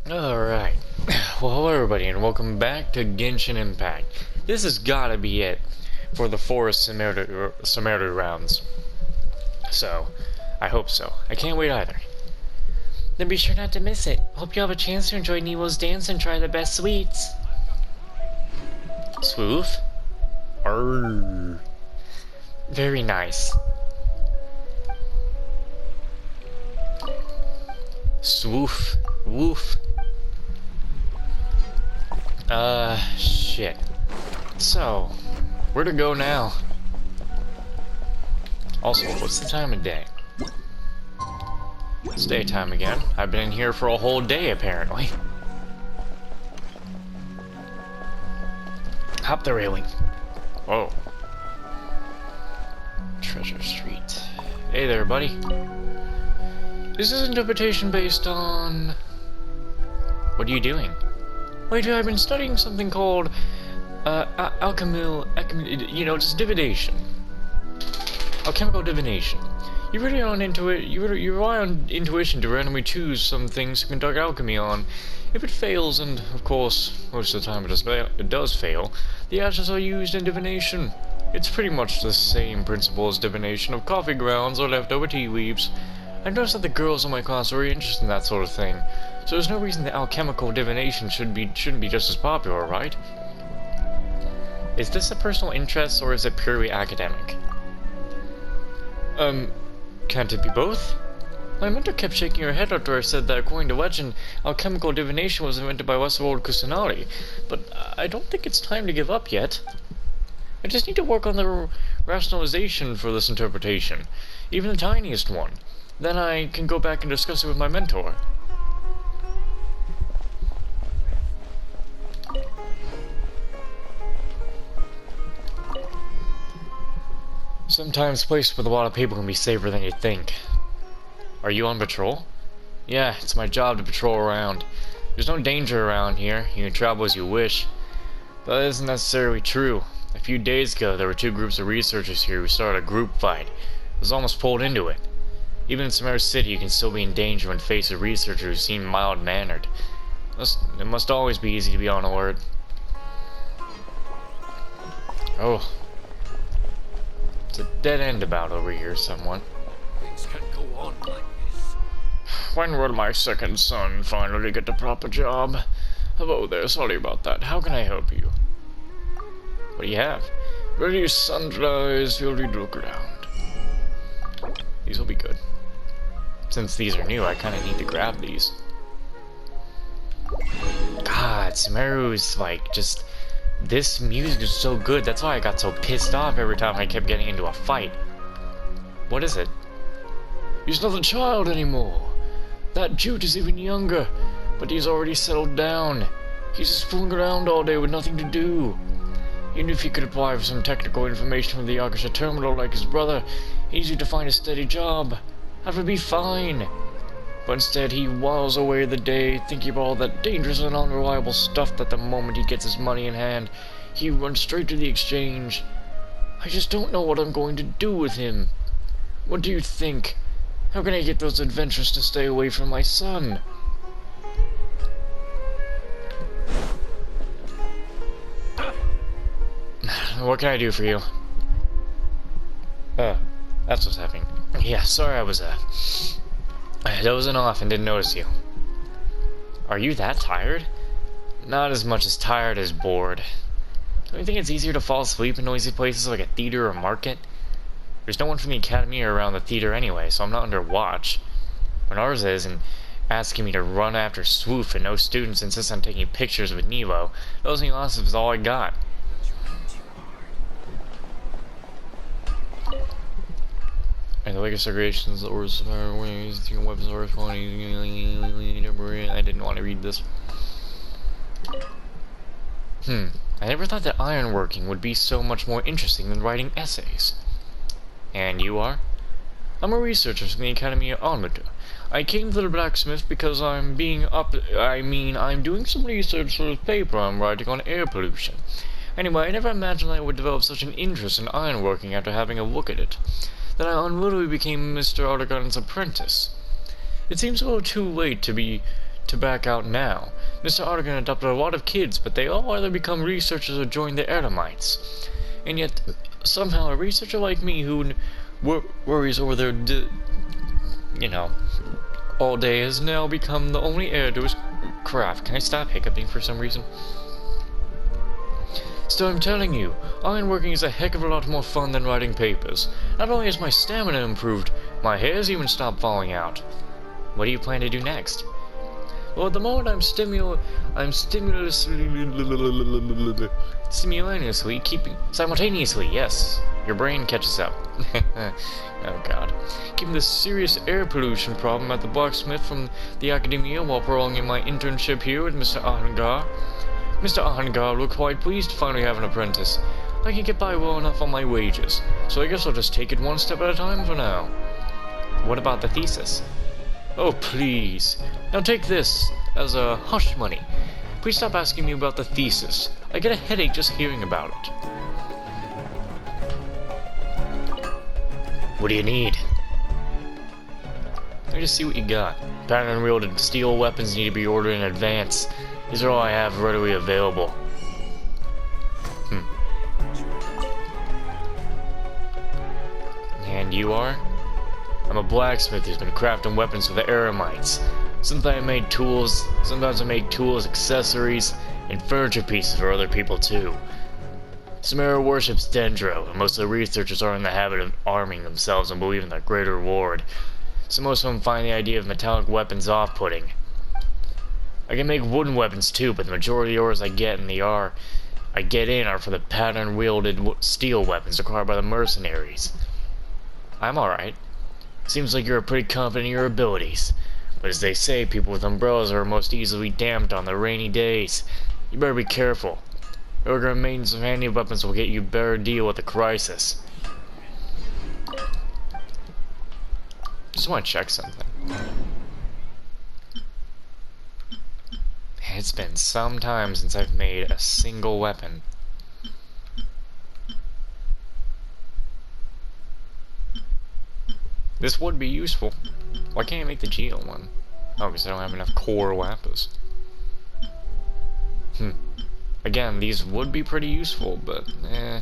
Alright. Well, hello everybody, and welcome back to Genshin Impact. This has gotta be it for the Forest Sumeru rounds. So, I hope so. I can't wait either. Then be sure not to miss it. Hope you have a chance to enjoy Newo's dance and try the best sweets. Swoof? Arrgh. Very nice. Swoof. Woof. Shit. So, where to go now? Also, what's the time of day? It's daytime again. I've been in here for a whole day, apparently. Hop the railing. Whoa. Treasure Street. Hey there, buddy. Is this interpretation based on... What are you doing? Wait, I've been studying something called, just divination. Alchemical divination. You rely on intuition to randomly choose some things to conduct alchemy on. If it fails, and of course, most of the time it does fail, the ashes are used in divination. It's pretty much the same principle as divination of coffee grounds or leftover tea leaves. I noticed that the girls in my class are very interested in that sort of thing, so there's no reason that alchemical divination shouldn't be just as popular, right? Is this a personal interest, or is it purely academic? Can't it be both? My mentor kept shaking her head after I said that according to legend, alchemical divination was invented by Westworld Kusanagi, but I don't think it's time to give up yet. I just need to work on the rationalization for this interpretation, even the tiniest one. Then I can go back and discuss it with my mentor. Sometimes places with a lot of people can be safer than you think. Are you on patrol? Yeah, it's my job to patrol around. There's no danger around here. You can travel as you wish. But that isn't necessarily true. A few days ago, there were two groups of researchers here who started a group fight. I was almost pulled into it. Even in Sumeru City, you can still be in danger when faced with researchers who seem mild-mannered. It must always be easy to be on alert. Oh. It's a dead end about over here somewhat. Things can't go on like this. When will my second son finally get a proper job? Hello there, sorry about that. How can I help you? What do you have? Ready sundries, will you look around? These will be good. Since these are new, I kind of need to grab these. God, Sumeru is like just... This music is so good, that's why I got so pissed off every time I kept getting into a fight. What is it? He's not a child anymore. That Jute is even younger, but he's already settled down. He's just fooling around all day with nothing to do. Even if he could apply for some technical information from the Yakasha terminal like his brother, easy to find a steady job. That would be fine. But instead he whiles away the day thinking about all that dangerous and unreliable stuff that the moment he gets his money in hand, he runs straight to the exchange. I just don't know what I'm going to do with him. What do you think? How can I get those adventurers to stay away from my son? What can I do for you? That's what's happening. Yeah, sorry I was, dozing off and didn't notice you. Are you that tired? Not as much as tired as bored. Don't you think it's easier to fall asleep in noisy places like a theater or market? There's no one from the academy or around the theater anyway, so I'm not under watch. When ours is, and asking me to run after Swoof and no students insist on taking pictures with Nevo, those is all I got. And the Lakers segregations or ways weapons or I didn't want to read this. I never thought that ironworking would be so much more interesting than writing essays. And you are? I'm a researcher from the Academy of Onmatu. I came to the blacksmith because I'm doing some research for this paper I'm writing on air pollution. Anyway, I never imagined I would develop such an interest in ironworking after having a look at it. Then I unwittingly became Mr. Artigan's apprentice. It seems a little too late to to back out now. Mr. Artigan adopted a lot of kids, but they all either become researchers or join the Eremites. And yet, somehow, a researcher like me who worries over their, all day has now become the only heir to his craft. Can I stop hiccuping for some reason? So I'm telling you, ironworking is a heck of a lot more fun than writing papers. Not only has my stamina improved, my hair's even stopped falling out. What do you plan to do next? Well, at the moment I'm simultaneously, yes. Your brain catches up. Oh god. Keeping this serious air pollution problem at the blacksmith from the academia while prolonging my internship here with Mr. Ahangar. Mr. Ahangar looked quite pleased to finally have an apprentice. I can get by well enough on my wages, so I guess I'll just take it one step at a time for now. What about the thesis? Oh, please. Now take this as a hush money. Please stop asking me about the thesis. I get a headache just hearing about it. What do you need? Let me just see what you got. Pattern and wielded steel weapons need to be ordered in advance. These are all I have readily available. And you are? I'm a blacksmith who's been crafting weapons for the Eremites. Sometimes I make tools, accessories, and furniture pieces for other people too. Sumeru worships Dendro, and most of the researchers are in the habit of arming themselves and believe in their greater reward. So most of them find the idea of metallic weapons off-putting. I can make wooden weapons too, but the majority of the orders I get in are for the pattern-wielded steel weapons acquired by the mercenaries. I'm alright. Seems like you're pretty confident in your abilities. But as they say, people with umbrellas are most easily damped on the rainy days. You better be careful. Ordering maintenance of handy weapons will get you a better deal with the crisis. Just want to check something. It's been some time since I've made a single weapon. This would be useful. Why can't I make the Geo one? Oh, because I don't have enough core lapis. Again, these would be pretty useful, but eh.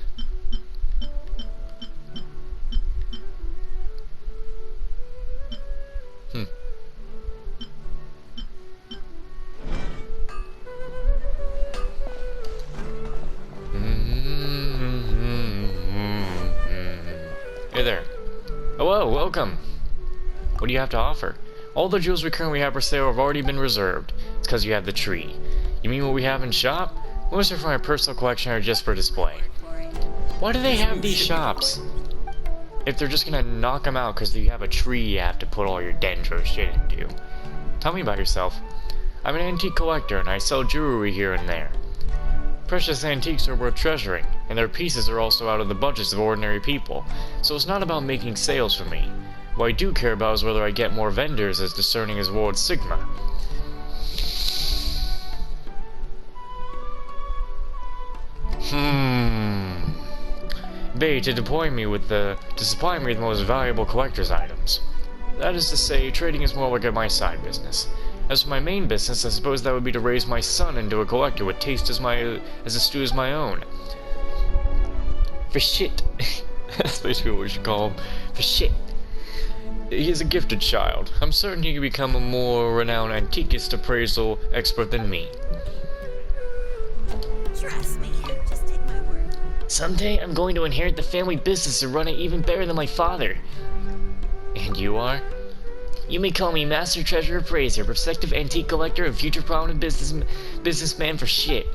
Hey there. Hello, welcome. What do you have to offer? All the jewels we currently have for sale have already been reserved. It's because you have the tree. You mean what we have in shop? Most are for my personal collection or just for display. Why do they have these shops? If they're just gonna knock them out because you have a tree you have to put all your Dendro shit into. Tell me about yourself. I'm an antique collector and I sell jewelry here and there. Precious antiques are worth treasuring, and their pieces are also out of the budgets of ordinary people, so it's not about making sales for me. What I do care about is whether I get more vendors as discerning as Lord Sigma. To supply me with the most valuable collector's items. That is to say, trading is more like my side business. As for my main business, I suppose that would be to raise my son into a collector with taste as astute as my own. For shit. That's basically what we should call him. For shit. He is a gifted child. I'm certain he could become a more renowned antiquist appraisal expert than me. Trust me, just take my word. Someday I'm going to inherit the family business and run it even better than my father. And you are? You may call me Master Treasure Appraiser, prospective antique collector, and future prominent businessman for shit.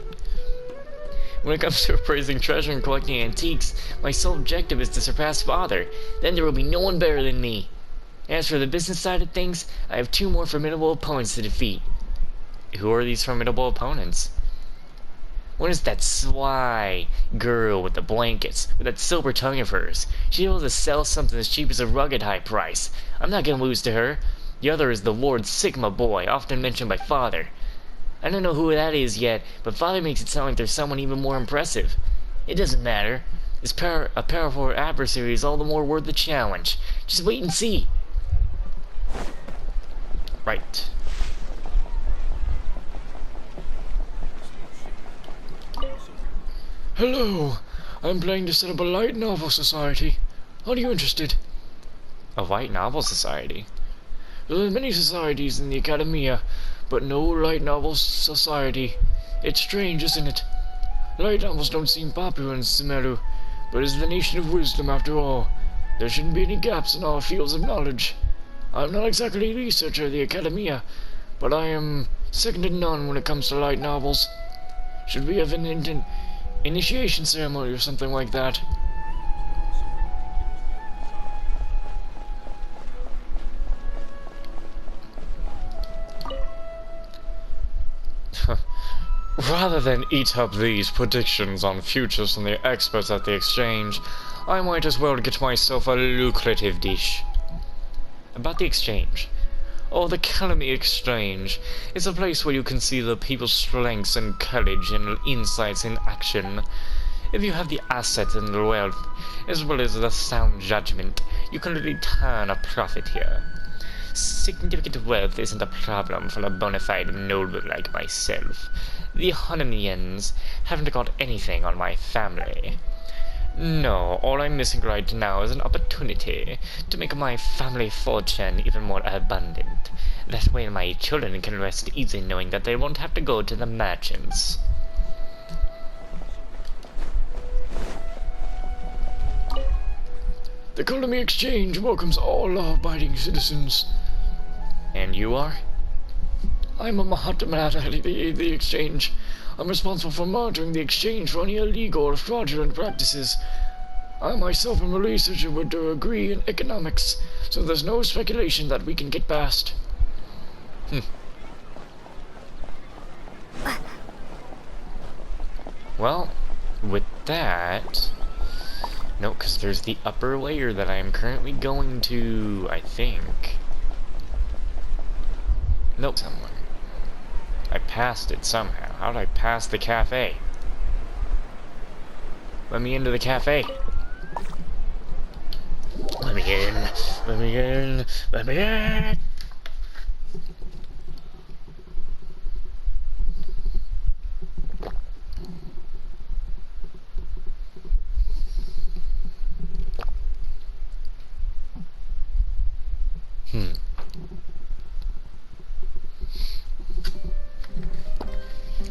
When it comes to appraising treasure and collecting antiques, my sole objective is to surpass Father. Then there will be no one better than me. As for the business side of things, I have two more formidable opponents to defeat. Who are these formidable opponents? One is that sly girl with the blankets, with that silver tongue of hers. She's able to sell something as cheap as a rugged high price. I'm not gonna lose to her. The other is the Lord Sigma boy, often mentioned by Father. I don't know who that is yet, but Father makes it sound like there's someone even more impressive. It doesn't matter. A powerful adversary is all the more worth the challenge. Just wait and see. Right. Hello, I'm planning to set up a light novel society. Are you interested? A light novel society? There are many societies in the Academia, but no light novel society. It's strange, isn't it? Light novels don't seem popular in Sumeru, but it's the nation of wisdom after all. There shouldn't be any gaps in our fields of knowledge. I'm not exactly a researcher at the Academia, but I am second to none when it comes to light novels. Should we have an initiation ceremony or something like that? Rather than eat up these predictions on futures from the experts at the exchange, I might as well get myself a lucrative dish. About the exchange. Oh, the Academy Exchange is a place where you can see the people's strengths and courage and insights in action. If you have the assets and the wealth, as well as the sound judgment, you can really turn a profit here. Significant wealth isn't a problem for a bona fide noble like myself. The Hanamians haven't got anything on my family. No, all I'm missing right now is an opportunity to make my family fortune even more abundant. That way my children can rest easy knowing that they won't have to go to the merchants. The Academy Exchange welcomes all law-abiding citizens. And you are? I'm a Mahatma at the Exchange. I'm responsible for monitoring the exchange for any illegal or fraudulent practices. I myself am a researcher with a degree in economics, so there's no speculation that we can get past. Well, with that... No, because there's the upper layer that I am currently going to, I think. Nope, somewhere. I passed it somehow. How did I pass the cafe? Let me into the cafe. Let me in. Let me in. Let me in.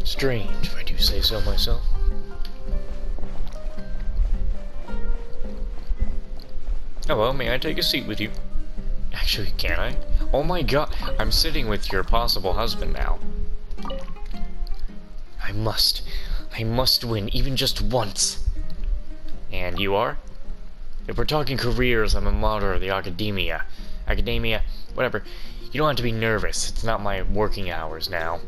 Strange, if I do say so myself. Hello, may I take a seat with you? Actually, can I? Oh my god, I'm sitting with your possible husband now. I must win, even just once. And you are? If we're talking careers, I'm a martyr of the Academia, whatever. You don't have to be nervous, it's not my working hours now.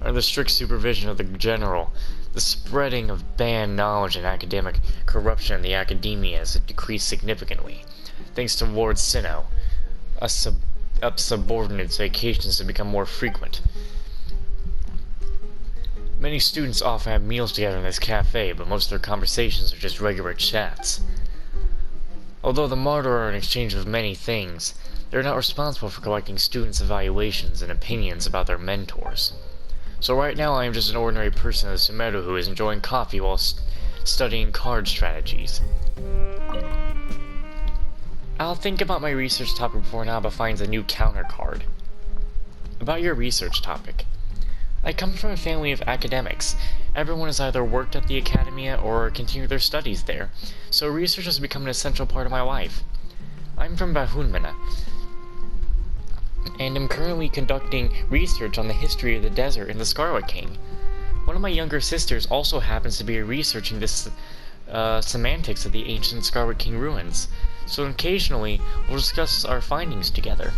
Under the strict supervision of the General, the spreading of banned knowledge and academic corruption in the Academia has decreased significantly, thanks to Lord Sinnoh. Subordinates' vacations have become more frequent. Many students often have meals together in this cafe, but most of their conversations are just regular chats. Although the Martyr are an exchange of many things, they're not responsible for collecting students' evaluations and opinions about their mentors. So right now I am just an ordinary person in Sumeru who is enjoying coffee while studying card strategies. I'll think about my research topic before Naba finds a new counter card. About your research topic. I come from a family of academics. Everyone has either worked at the Academia or continued their studies there, so research has become an essential part of my life. I'm from Bahunmana, and am currently conducting research on the history of the desert and the Scarlet King. One of my younger sisters also happens to be researching this semantics of the ancient Scarlet King ruins, so occasionally we'll discuss our findings together.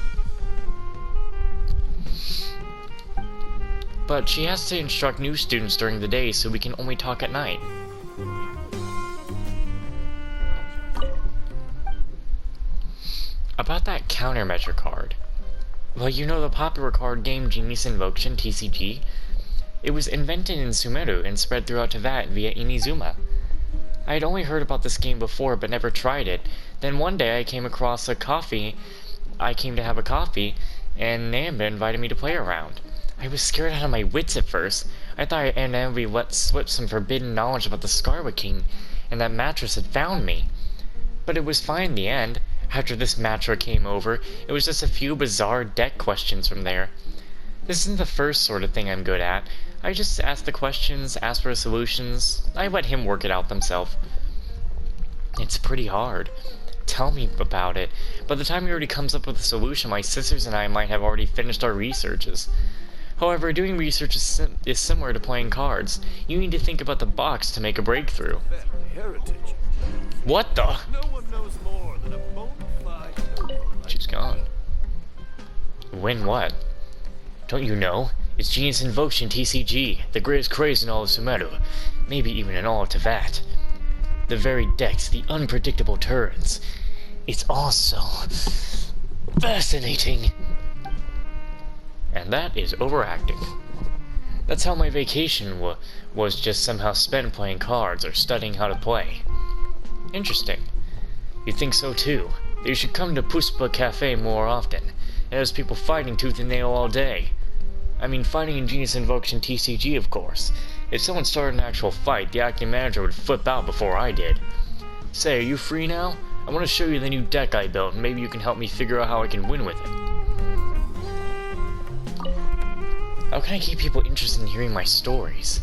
But she has to instruct new students during the day, so we can only talk at night. About that countermeasure card. Well, you know the popular card game Genius Invocation, TCG? It was invented in Sumeru and spread throughout Teyvat via Inizuma. I had only heard about this game before but never tried it. Then one day I came across a coffee. I came to have a coffee, and Namba invited me to play around. I was scared out of my wits at first. I thought Anne let slip some forbidden knowledge about the Scarlet King, and that Mattress had found me. But it was fine in the end. After this Mattress came over, it was just a few bizarre deck questions from there. This isn't the first sort of thing I'm good at. I just ask the questions, ask for solutions. I let him work it out himself. It's pretty hard. Tell me about it. By the time he already comes up with a solution, my sisters and I might have already finished our researches. However, doing research is similar to playing cards. You need to think about the box to make a breakthrough. Family heritage. What the? No one knows more than a bona fide. She's gone. When what? Don't you know? It's Genius Invocation TCG, the greatest craze in all of Sumeru. Maybe even in all of Teyvat. The very decks, the unpredictable turns. It's all so fascinating. And that is overacting. That's how my vacation was just somehow spent playing cards or studying how to play. Interesting. You think so too? You should come to Puspa Cafe more often. It has people fighting tooth and nail all day. I mean, fighting in Genius Invocation TCG, of course. If someone started an actual fight, the acting manager would flip out before I did. Say, are you free now? I want to show you the new deck I built, and maybe you can help me figure out how I can win with it. How can I keep people interested in hearing my stories?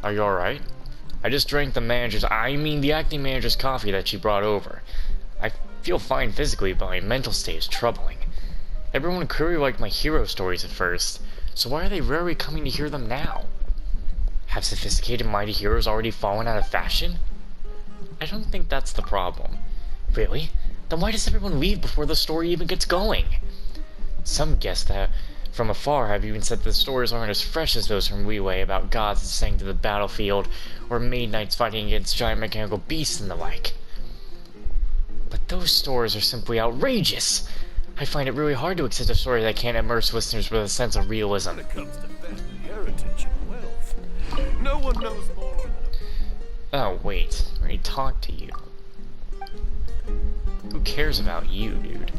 Are you alright? I just drank the acting manager's coffee that she brought over. I feel fine physically, but my mental state is troubling. Everyone clearly liked my hero stories at first, so why are they rarely coming to hear them now? Have sophisticated mighty heroes already fallen out of fashion? I don't think that's the problem. Really? Then why does everyone leave before the story even gets going? Some guests that from afar have even said the stories aren't as fresh as those from Leeway about gods descending to the battlefield, or maid knights fighting against giant mechanical beasts and the like. But those stories are simply outrageous! I find it really hard to accept a story that can't immerse listeners with a sense of realism. When it comes to family heritage and wealth, no one knows more than Oh, wait. I already talked to you. Who cares about you, dude?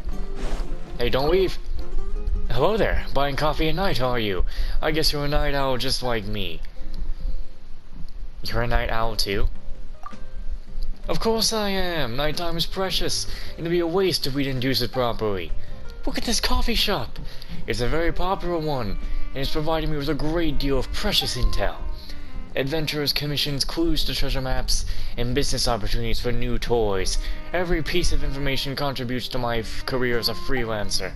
Hey, don't leave! Hello there! Buying coffee at night, are you? I guess you're a night owl just like me. You're a night owl too? Of course I am! Nighttime is precious, and it'd be a waste if we didn't use it properly. Look at this coffee shop! It's a very popular one, and it's providing me with a great deal of precious intel. Adventurers commissions clues to treasure maps, and business opportunities for new toys. Every piece of information contributes to my career as a freelancer.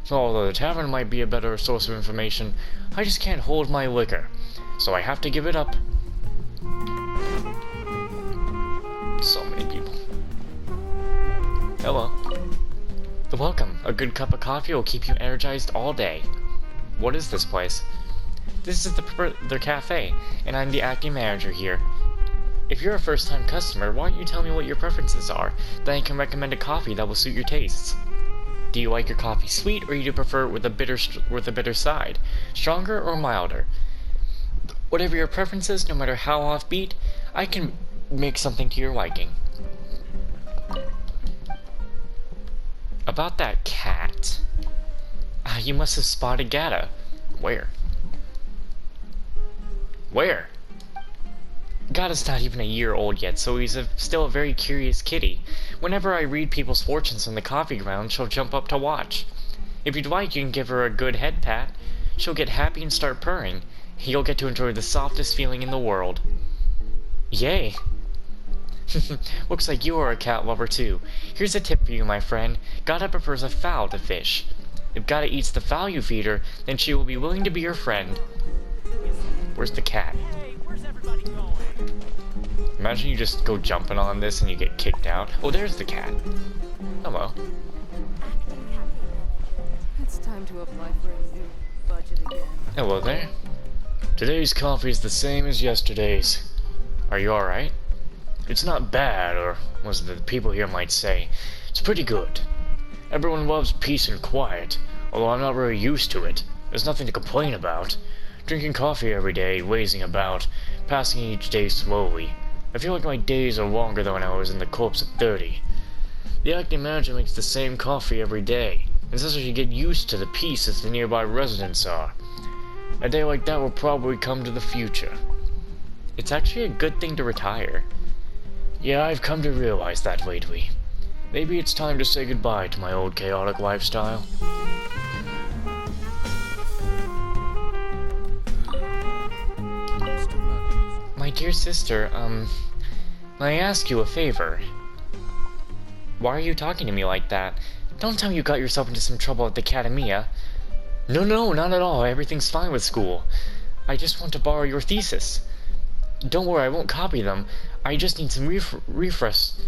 So although the tavern might be a better source of information, I just can't hold my liquor. So I have to give it up. So many people. Hello. Welcome. A good cup of coffee will keep you energized all day. What is this place? This is the cafe, and I'm the acting manager here. If you're a first-time customer, why don't you tell me what your preferences are? Then I can recommend a coffee that will suit your tastes. Do you like your coffee sweet, or do you prefer it with a bitter side? Stronger or milder? Whatever your preference is, no matter how offbeat, I can make something to your liking. About that cat. You must have spotted Gata. Where? Where? Gata's not even a year old yet, so he's still a very curious kitty. Whenever I read people's fortunes on the coffee ground, she'll jump up to watch. If you'd like, you can give her a good head pat. She'll get happy and start purring. You'll get to enjoy the softest feeling in the world. Yay! Looks like you are a cat lover too. Here's a tip for you, my friend. Gata prefers a fowl to fish. If Gata eats the fowl you feed her, then she will be willing to be your friend. Where's the cat? Hey, where's everybody going? Imagine you just go jumping on this and you get kicked out. Oh, there's the cat. Hello. It's time to apply for a new budget again. Hello there. Today's coffee is the same as yesterday's. Are you alright? It's not bad, or as the people here might say. It's pretty good. Everyone loves peace and quiet, although I'm not really used to it. There's nothing to complain about. Drinking coffee every day, lazing about, passing each day slowly. I feel like my days are longer than when I was in the corpse at 30. The acting manager makes the same coffee every day, and says I should get used to the peace as the nearby residents are. A day like that will probably come to the future. It's actually a good thing to retire. Yeah, I've come to realize that lately. Maybe it's time to say goodbye to my old chaotic lifestyle. My dear sister, may I ask you a favor? Why are you talking to me like that? Don't tell me you got yourself into some trouble at the Academia. No, not at all. Everything's fine with school. I just want to borrow your thesis. Don't worry, I won't copy them. I just need some reference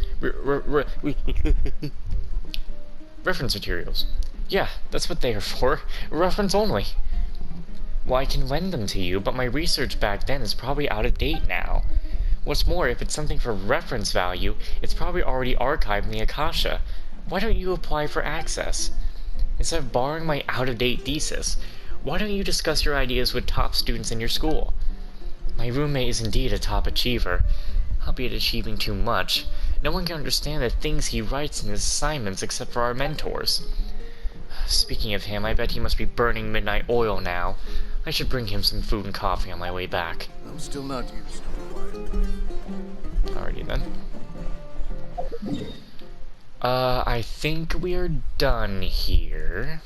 materials. Yeah, that's what they are for. Reference only. Well, I can lend them to you, but my research back then is probably out of date now. What's more, if it's something for reference value, it's probably already archived in the Akasha. Why don't you apply for access? Instead of borrowing my out-of-date thesis, why don't you discuss your ideas with top students in your school? My roommate is indeed a top achiever, albeit achieving too much. No one can understand the things he writes in his assignments except for our mentors. Speaking of him, I bet he must be burning midnight oil now. I should bring him some food and coffee on my way back. I'm still not used to quiet life. Alrighty then. I think we are done here.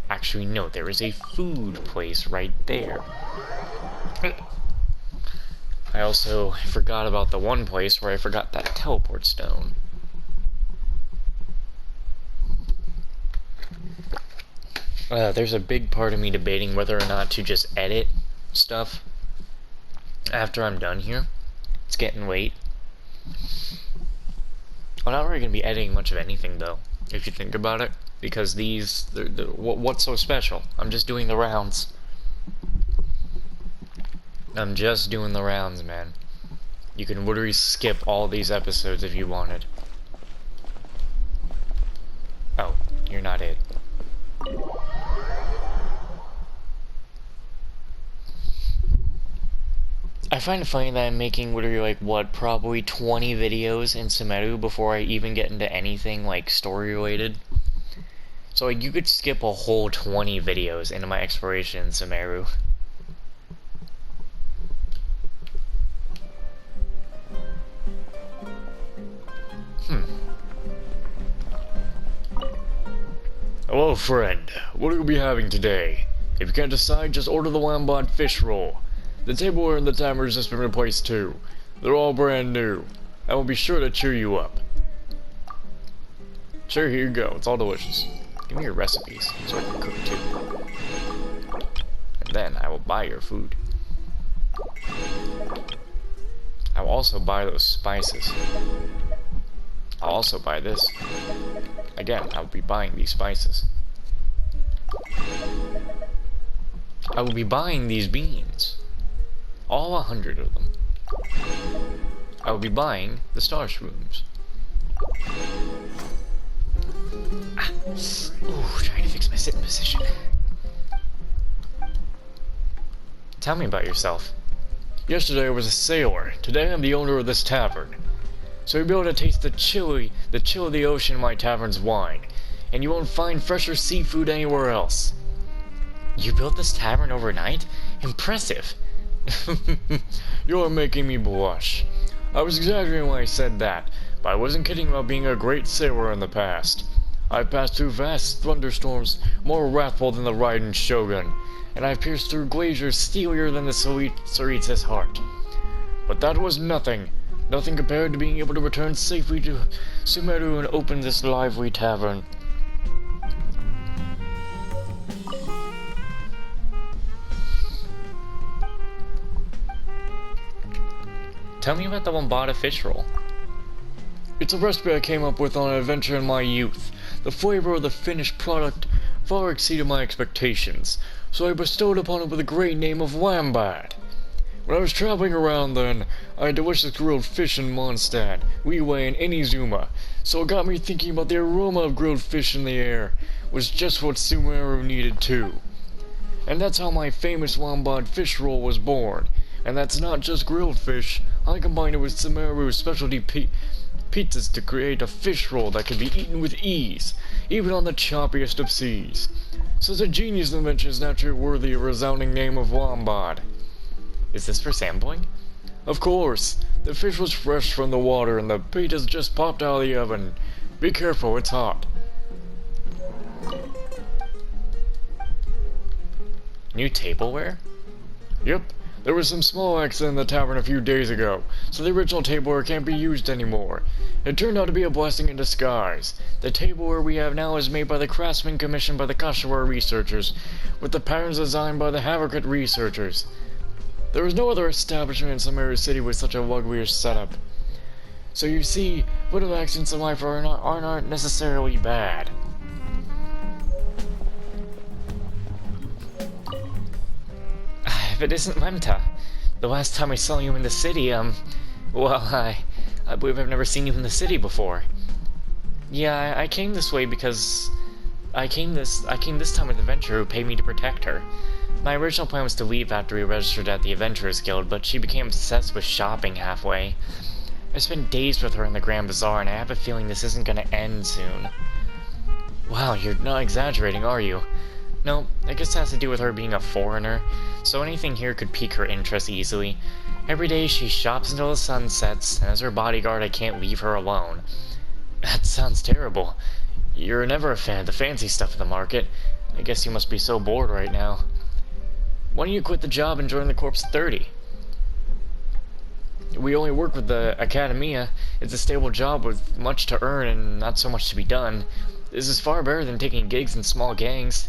Actually, no, there is a food place right there. I also forgot about the one place where I forgot that teleport stone. There's a big part of me debating whether or not to just edit stuff after I'm done here. It's getting late. I'm not really going to be editing much of anything, though, if you think about it, because what's so special? I'm just doing the rounds. I'm just doing the rounds, man. You can literally skip all these episodes if you wanted. Oh, you're not it. I find it funny that I'm making literally like, what, probably 20 videos in Sumeru before I even get into anything like story related. So like, you could skip a whole 20 videos into my exploration in Sumeru. Hello, friend. What will you be having today? If you can't decide, just order the Wambod fish roll. The tableware and the timer has just been replaced too. They're all brand new. I will be sure to cheer you up. Sure, here you go. It's all delicious. Give me your recipes so I can cook too. And then I will buy your food. I will also buy those spices. I'll also buy this. Again, I'll be buying these spices. I will be buying these beans. All 100 of them. I will be buying the star shrooms. Ooh, trying to fix my sitting position. Tell me about yourself. Yesterday I was a sailor. Today I'm the owner of this tavern. So you'll be able to taste the chill of the ocean in my tavern's wine. And you won't find fresher seafood anywhere else. You built this tavern overnight? Impressive. You're making me blush. I was exaggerating when I said that, but I wasn't kidding about being a great sailor in the past. I've passed through vast thunderstorms more wrathful than the Raiden Shogun, and I've pierced through glaciers steelier than the Sarita's heart. But that was nothing compared to being able to return safely to Sumeru and open this lively tavern. Tell me about the Wambada fish roll. It's a recipe I came up with on an adventure in my youth. The flavor of the finished product far exceeded my expectations, so I bestowed upon it with the great name of Wambad. When I was traveling around then, I had delicious grilled fish in Mondstadt, Wee and Inizuma, so it got me thinking about the aroma of grilled fish in the air was just what Sumeru needed too. And that's how my famous Wambad fish roll was born. And that's not just grilled fish. I combined it with Sumeru's specialty pizzas to create a fish roll that can be eaten with ease, even on the choppiest of seas. Such a genius invention is naturally worthy of a resounding name of Wombat. Is this for sampling? Of course, the fish was fresh from the water and the pizzas just popped out of the oven. Be careful, it's hot. New tableware? Yep, there was some small accident in the tavern a few days ago, so the original tableware can't be used anymore. It turned out to be a blessing in disguise. The tableware we have now is made by the craftsmen commissioned by the Kashiwara researchers, with the patterns designed by the Haverkut researchers. There is no other establishment in Sumeru City with such a uglier setup. So you see, little accidents in life aren't necessarily bad. If it isn't Lemta, the last time I saw you in the city, well, I believe I've never seen you in the city before. Yeah, I came this way because I came this time with Adventurer who paid me to protect her. My original plan was to leave after we registered at the Adventurers Guild, but she became obsessed with shopping halfway. I spent days with her in the Grand Bazaar, and I have a feeling this isn't gonna end soon. Wow, you're not exaggerating, are you? No, I guess it has to do with her being a foreigner, so anything here could pique her interest easily. Every day she shops until the sun sets, and as her bodyguard I can't leave her alone. That sounds terrible. You're never a fan of the fancy stuff in the market. I guess you must be so bored right now. Why don't you quit the job and join the Corps 30? We only work with the Academia. It's a stable job with much to earn and not so much to be done. This is far better than taking gigs in small gangs.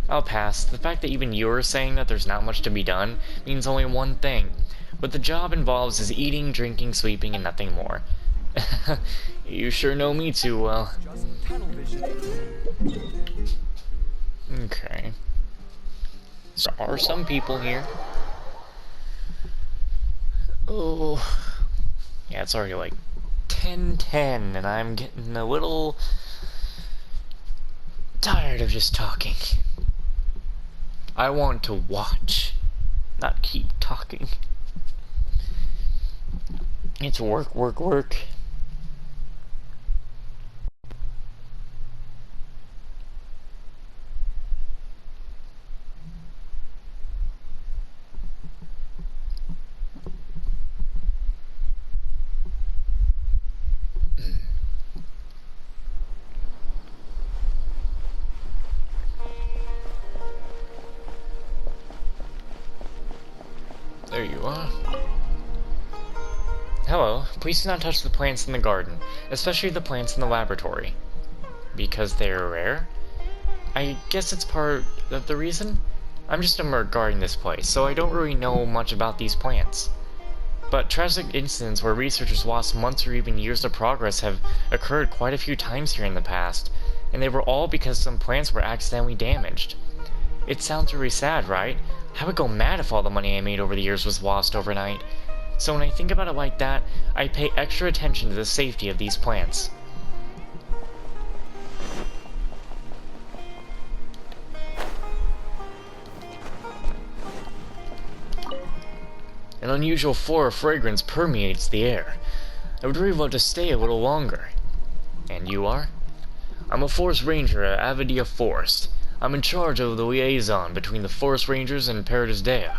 I'll pass. The fact that even you're saying that there's not much to be done means only one thing. What the job involves is eating, drinking, sleeping, and nothing more. You sure know me too well. Just tunnel vision. Okay. So there are some people here. Oh. Yeah, it's already like 10:10, and I'm getting a little tired of just talking. I want to watch, not keep talking. It's work, work, work. There you are. Hello, please do not touch the plants in the garden, especially the plants in the laboratory. Because they're rare? I guess it's part of the reason? I'm just a merc guarding this place, so I don't really know much about these plants. But tragic incidents where researchers lost months or even years of progress have occurred quite a few times here in the past, and they were all because some plants were accidentally damaged. It sounds really sad, right? I would go mad if all the money I made over the years was lost overnight. So when I think about it like that, I pay extra attention to the safety of these plants. An unusual floral fragrance permeates the air. I would really love to stay a little longer. And you are? I'm a forest ranger at Avadia Forest. I'm in charge of the liaison between the forest rangers and Paradis Dei,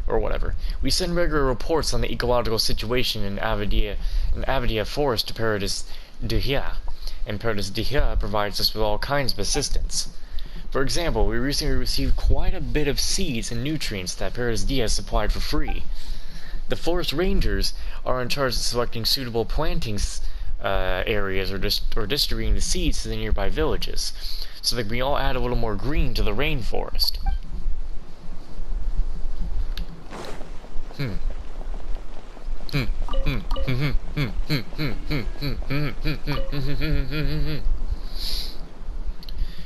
or whatever. We send regular reports on the ecological situation in Avadia Forest to Paradis Dei, and Paradis Dei provides us with all kinds of assistance. For example, we recently received quite a bit of seeds and nutrients that Paradis Dei has supplied for free. The forest rangers are in charge of selecting suitable plantings areas or distributing the seeds to the nearby villages, so that we all add a little more green to the rainforest.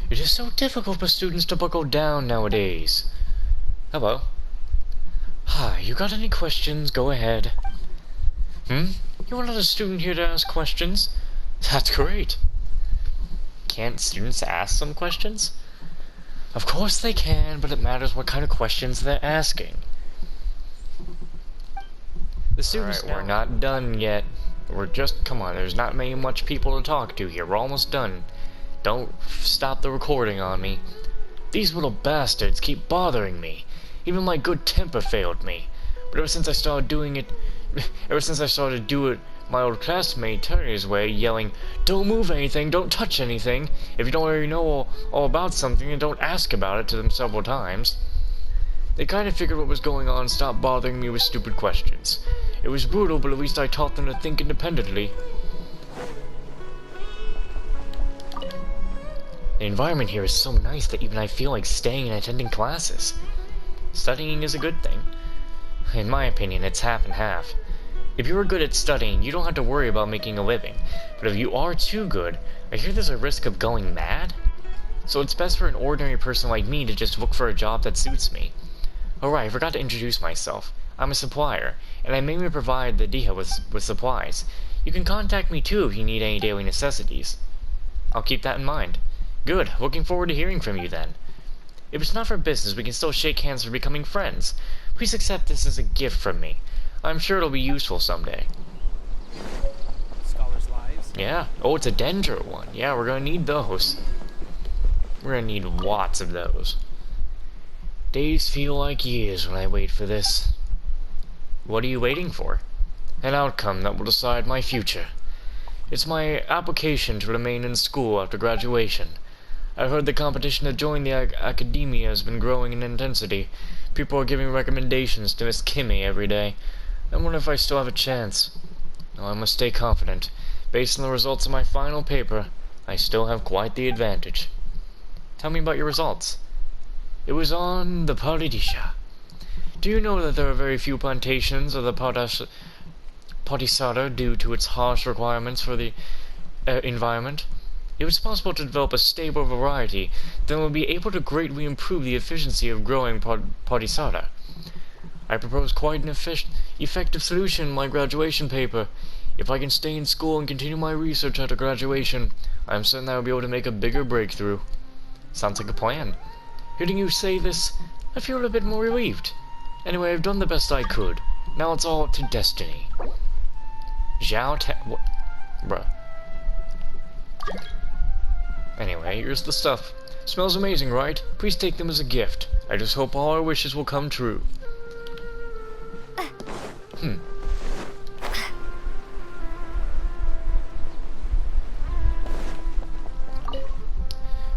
It is so difficult for students to buckle down nowadays. Hello. Hi, you got any questions? Go ahead. You are not a student here to ask questions? That's great. Can't students ask some questions? Of course they can, but it matters what kind of questions they're asking. The students we're not done yet. Come on, there's not much people to talk to here. We're almost done. Don't stop the recording on me. These little bastards keep bothering me. Even my good temper failed me. But ever since I started do it my old classmate Terry's way, yelling, "Don't move anything, don't touch anything. If you don't already know all about something, then don't ask about it," to them several times. They kind of figured what was going on and stopped bothering me with stupid questions. It was brutal, but at least I taught them to think independently. The environment here is so nice that even I feel like staying and attending classes. Studying is a good thing. In my opinion, it's half and half. If you are good at studying, you don't have to worry about making a living. But if you are too good, I hear there's a risk of going mad. So it's best for an ordinary person like me to just look for a job that suits me. Oh right, I forgot to introduce myself. I'm a supplier, and I mainly provide the DIHA with supplies. You can contact me too if you need any daily necessities. I'll keep that in mind. Good, looking forward to hearing from you then. If it's not for business, we can still shake hands for becoming friends. Please accept this as a gift from me. I'm sure it'll be useful someday. Scholars' lives. Yeah. Oh, it's a dendro one. Yeah, we're gonna need those. We're gonna need lots of those. Days feel like years when I wait for this. What are you waiting for? An outcome that will decide my future. It's my application to remain in school after graduation. I heard the competition to join the academia has been growing in intensity. People are giving recommendations to Miss Kimmy every day. I wonder if I still have a chance. Oh, I must stay confident. Based on the results of my final paper, I still have quite the advantage. Tell me about your results. It was on the Paradisha. Do you know that there are very few plantations of the Podisada due to its harsh requirements for the environment? If it's possible to develop a stable variety, then we'll be able to greatly improve the efficiency of growing Podisada. I propose quite an effective solution in my graduation paper. If I can stay in school and continue my research after graduation, I'm certain I will be able to make a bigger breakthrough. Sounds like a plan. Hearing you say this, I feel a bit more relieved. Anyway, I've done the best I could. Now it's all up to destiny. What? Bruh. Anyway, here's the stuff. Smells amazing, right? Please take them as a gift. I just hope all our wishes will come true.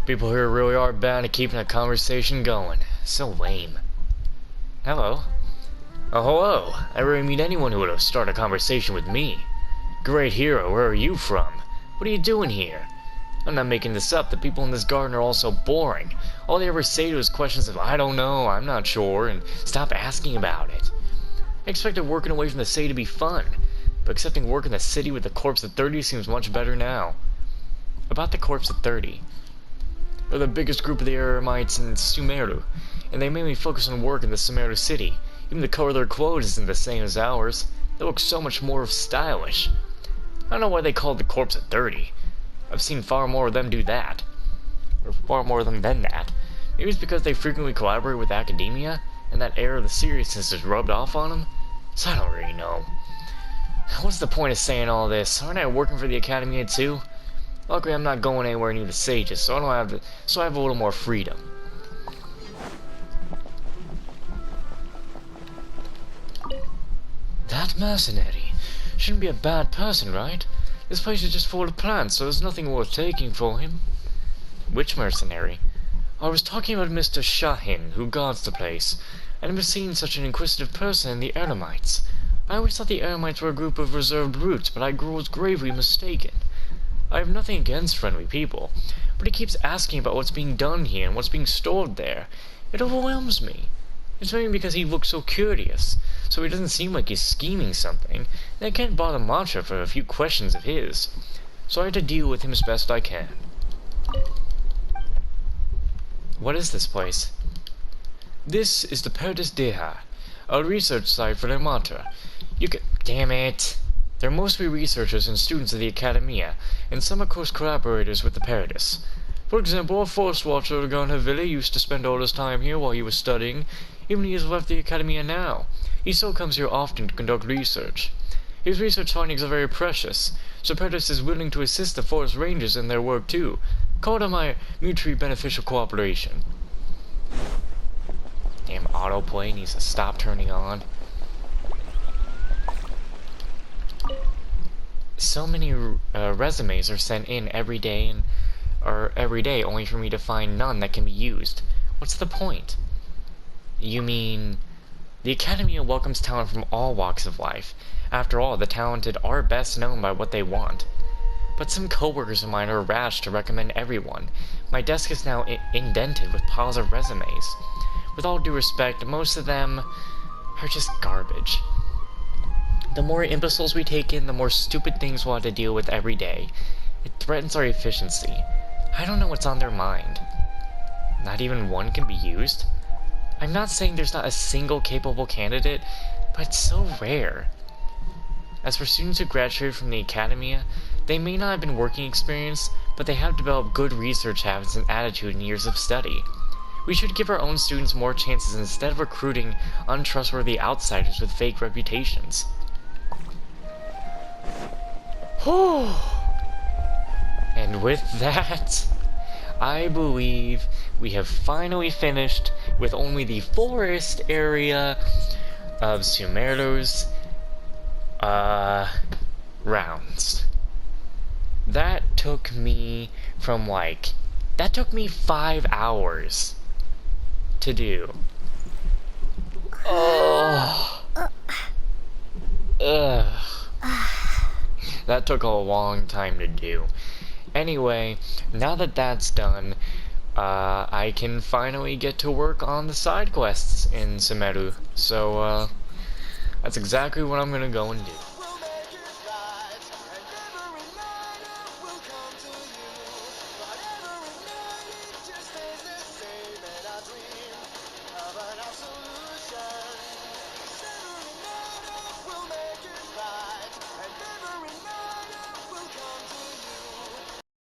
People here really are bad at keeping a conversation going. So lame. Hello. Oh, hello. I rarely meet anyone who would have started a conversation with me. Great hero, where are you from? What are you doing here? I'm not making this up. The people in this garden are all so boring. All they ever say to is questions of, I don't know, I'm not sure, and stop asking about it. I expected working away from the city to be fun, but accepting work in the city with the corpse at 30 seems much better now. About the corpse at 30. They're the biggest group of the Eremites in Sumeru, and they mainly focus on work in the Sumeru city. Even the color of their clothes isn't the same as ours. They look so much more stylish. I don't know why they call it the corpse at 30. I've seen far more of them do that. Or far more of them than that. Maybe it's because they frequently collaborate with academia, and that air of the seriousness is rubbed off on them? So I don't really know. What's the point of saying all this? Aren't I working for the academia too? Luckily I'm not going anywhere near the sages, so I have a little more freedom. That mercenary shouldn't be a bad person, right? This place is just full of plants, so there's nothing worth taking for him. Which mercenary? I was talking about Mr. Shahin, who guards the place. I never seen such an inquisitive person in the Eremites. I always thought the Eremites were a group of reserved brutes, but I was gravely mistaken. I have nothing against friendly people, but he keeps asking about what's being done here and what's being stored there. It overwhelms me. It's maybe because he looks so curious, so he doesn't seem like he's scheming something, and I can't bother Mantra for a few questions of his, so I have to deal with him as best I can. What is this place? This is the Paradis Deha, a research site for their Mantra. You can— damn it! They're mostly researchers and students of the Academia, and some are close collaborators with the Paradis. For example, a forest watcher of Garnhavili used to spend all his time here while he was studying. Even he has left the Academia now. He still comes here often to conduct research. His research findings are very precious, so Pretus is willing to assist the forest rangers in their work too. Call it my mutually beneficial cooperation. Damn autoplay needs to stop turning on. So many resumes are sent in every day only for me to find none that can be used. What's the point? You mean the Academia welcomes talent from all walks of life. After all, the talented are best known by what they want. But some coworkers of mine are rash to recommend everyone. My desk is now indented with piles of resumes. With all due respect, most of them are just garbage. The more imbeciles we take in, the more stupid things we'll have to deal with every day. It threatens our efficiency. I don't know what's on their mind. Not even one can be used? I'm not saying there's not a single capable candidate, but it's so rare. As for students who graduated from the Academia, they may not have been working experience, but they have developed good research habits and attitude in years of study. We should give our own students more chances instead of recruiting untrustworthy outsiders with fake reputations. Whew. And with that, I believe we have finally finished with only the forest area of Sumeru's rounds. That took me 5 hours to do. Oh. Ugh. That took a long time to do. Anyway, now that that's done, I can finally get to work on the side quests in Sumeru. So, that's exactly what I'm gonna go and do.